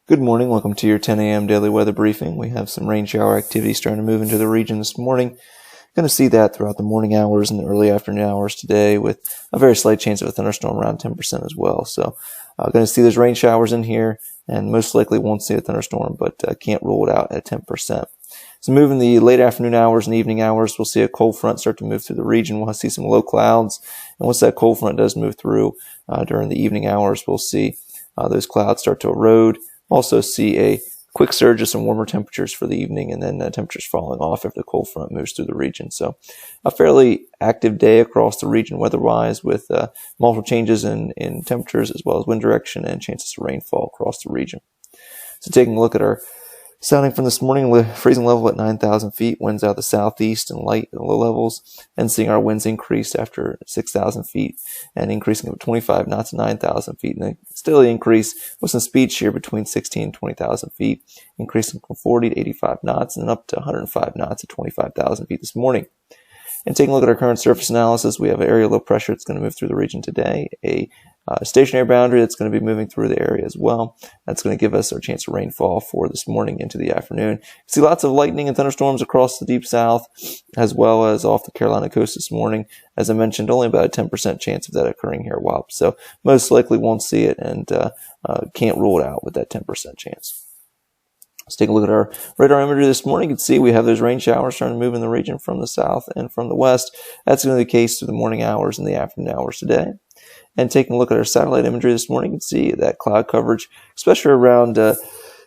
Good morning. Welcome to your 10 a.m. daily weather briefing. We have some rain shower activity starting to move into the region this morning. Going to see that throughout the morning hours and the early afternoon hours today, with a very slight chance of a thunderstorm around 10% as well. So going to see those rain showers in here, and most likely won't see a thunderstorm, but can't rule it out at 10%. So moving the late afternoon hours and evening hours, we'll see a cold front start to move through the region. We'll see some low clouds, and once that cold front does move through during the evening hours, we'll see those clouds start to erode. Also see a quick surge of some warmer temperatures for the evening, and then temperatures falling off after the cold front moves through the region. So a fairly active day across the region weather-wise, with multiple changes in temperatures as well as wind direction and chances of rainfall across the region. So taking a look at our sounding from this morning, freezing level at 9,000 feet, winds out of the southeast and light at low levels, and seeing our winds increase after 6,000 feet and increasing from 25 knots to 9,000 feet. And then still the increase with some speed shear between 16 and 20,000 feet, increasing from 40 to 85 knots and up to 105 knots at 25,000 feet this morning. And taking a look at our current surface analysis, we have an area low pressure that's going to move through the region today, a stationary boundary that's going to be moving through the area as well. That's going to give us our chance of rainfall for this morning into the afternoon. See lots of lightning and thunderstorms across the deep south, as well as off the Carolina coast this morning. As I mentioned, only about a 10% chance of that occurring here at Wallops, so most likely won't see it, and can't rule it out with that 10% chance. Let's take a look at our radar imagery this morning. You can see we have those rain showers starting to move in the region from the south and from the west. That's going to be the case through the morning hours and the afternoon hours today. And taking a look at our satellite imagery this morning, you can see that cloud coverage, especially around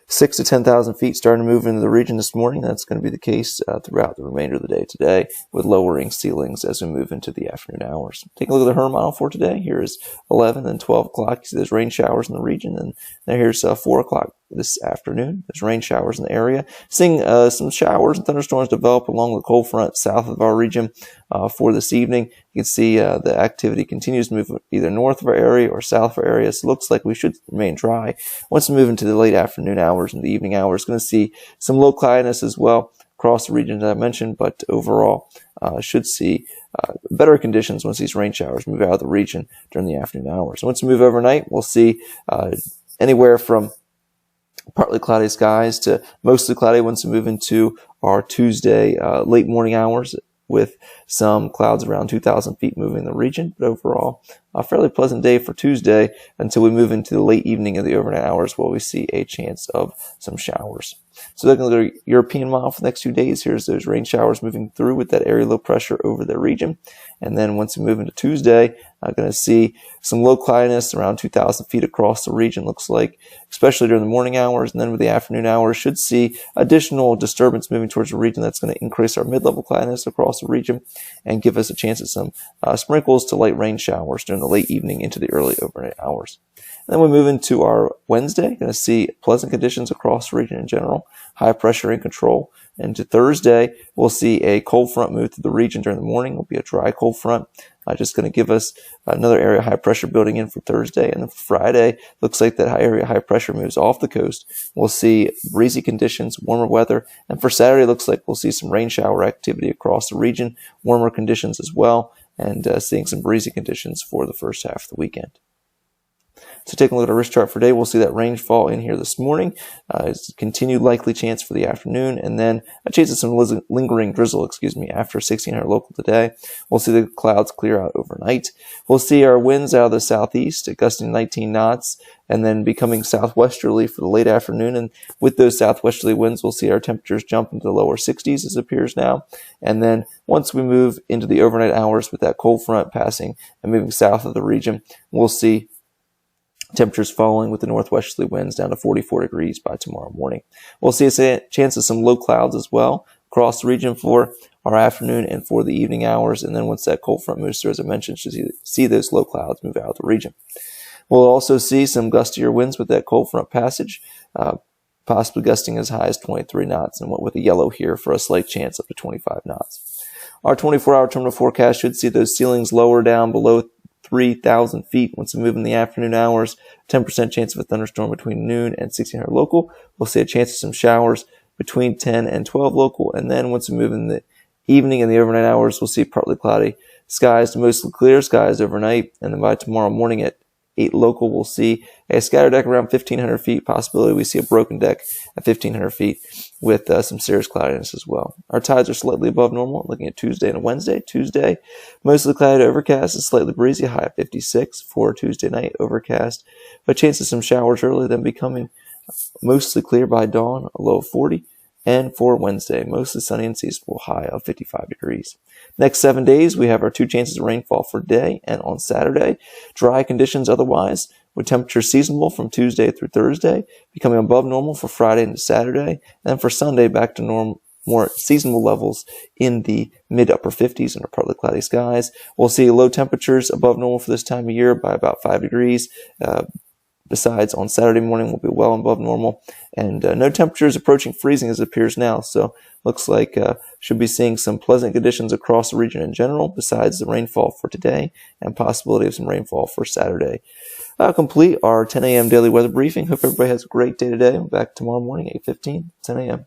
6 to 10,000 feet, starting to move into the region this morning. That's going to be the case throughout the remainder of the day today, with lowering ceilings as we move into the afternoon hours. Taking a look at the HERM model for today, here is 11 and 12 o'clock. You see there's rain showers in the region, and now here's 4 o'clock this afternoon. There's rain showers in the area. Seeing some showers and thunderstorms develop along the cold front south of our region for this evening. You can see the activity continues to move either north of our area or south of our area, so it looks like we should remain dry. Once we move into the late afternoon hours and the evening hours, going to see some low cloudiness as well across the region that I mentioned, but overall should see better conditions once these rain showers move out of the region during the afternoon hours. Once we move overnight, we'll see anywhere from partly cloudy skies to mostly cloudy once we move into our Tuesday late morning hours, with some clouds around 2,000 feet moving in the region. But overall, a fairly pleasant day for Tuesday until we move into the late evening of the overnight hours, where we see a chance of some showers. So looking at the European model for the next 2 days, here's those rain showers moving through with that area low pressure over the region. And then once we move into Tuesday, I'm going to see some low cloudiness around 2,000 feet across the region, looks like, especially during the morning hours. And then with the afternoon hours, should see additional disturbance moving towards the region. That's going to increase our mid-level cloudiness across the region and give us a chance of some sprinkles to light rain showers during the late evening into the early overnight hours. And then we move into our Wednesday, going to see pleasant conditions across the region in general, high pressure in control. And to Thursday, we'll see a cold front move through the region during the morning. It'll be a dry cold front, just going to give us another area of high pressure building in for Thursday. And then for Friday, looks like that high pressure moves off the coast. We'll see breezy conditions, warmer weather. And for Saturday, looks like we'll see some rain shower activity across the region, warmer conditions as well, and seeing some breezy conditions for the first half of the weekend. So taking a look at our risk chart for today, we'll see that rainfall in here this morning. It's a continued likely chance for the afternoon, and then a chance of some lingering drizzle, after 1600 local today. We'll see the clouds clear out overnight. We'll see our winds out of the southeast gusting 19 knots and then becoming southwesterly for the late afternoon. And with those southwesterly winds, we'll see our temperatures jump into the lower 60s as it appears now. And then once we move into the overnight hours with that cold front passing and moving south of the region, we'll see temperatures falling with the northwesterly winds down to 44 degrees by tomorrow morning. We'll see a chance of some low clouds as well across the region for our afternoon and for the evening hours. And then once that cold front moves through, as I mentioned, should see those low clouds move out of the region. We'll also see some gustier winds with that cold front passage, possibly gusting as high as 23 knots, and with a yellow here for a slight chance up to 25 knots. Our 24-hour terminal forecast should see those ceilings lower down below 3,000 feet once we move in the afternoon hours. 10% chance of a thunderstorm between noon and 1600 local. We'll see a chance of some showers between 10 and 12 local. And then once we move in the evening and the overnight hours, we'll see partly cloudy skies to mostly clear skies overnight. And then by tomorrow morning at 8 local. We'll see a scattered deck around 1,500 feet. Possibility we see a broken deck at 1,500 feet with some serious cloudiness as well. Our tides are slightly above normal, looking at Tuesday and Wednesday. Tuesday, mostly cloudy, overcast, and slightly breezy, high at 56. For Tuesday night, overcast, but chance of some showers early, then becoming mostly clear by dawn, a low of 40. And for Wednesday, mostly sunny and seasonable, high of 55 degrees. Next 7 days, we have our 2 chances of rainfall for today and on Saturday. Dry conditions otherwise, with temperatures seasonable from Tuesday through Thursday, becoming above normal for Friday into Saturday, and for Sunday back to more seasonable levels in the mid-upper 50s under partly cloudy skies. We'll see low temperatures above normal for this time of year by about 5 degrees. Besides, on Saturday morning, we'll be well above normal, and no temperatures approaching freezing as it appears now. So looks like should be seeing some pleasant conditions across the region in general, besides the rainfall for today and possibility of some rainfall for Saturday. Complete our 10 a.m. daily weather briefing. Hope everybody has a great day today. Back tomorrow morning, 8:15, 10 a.m.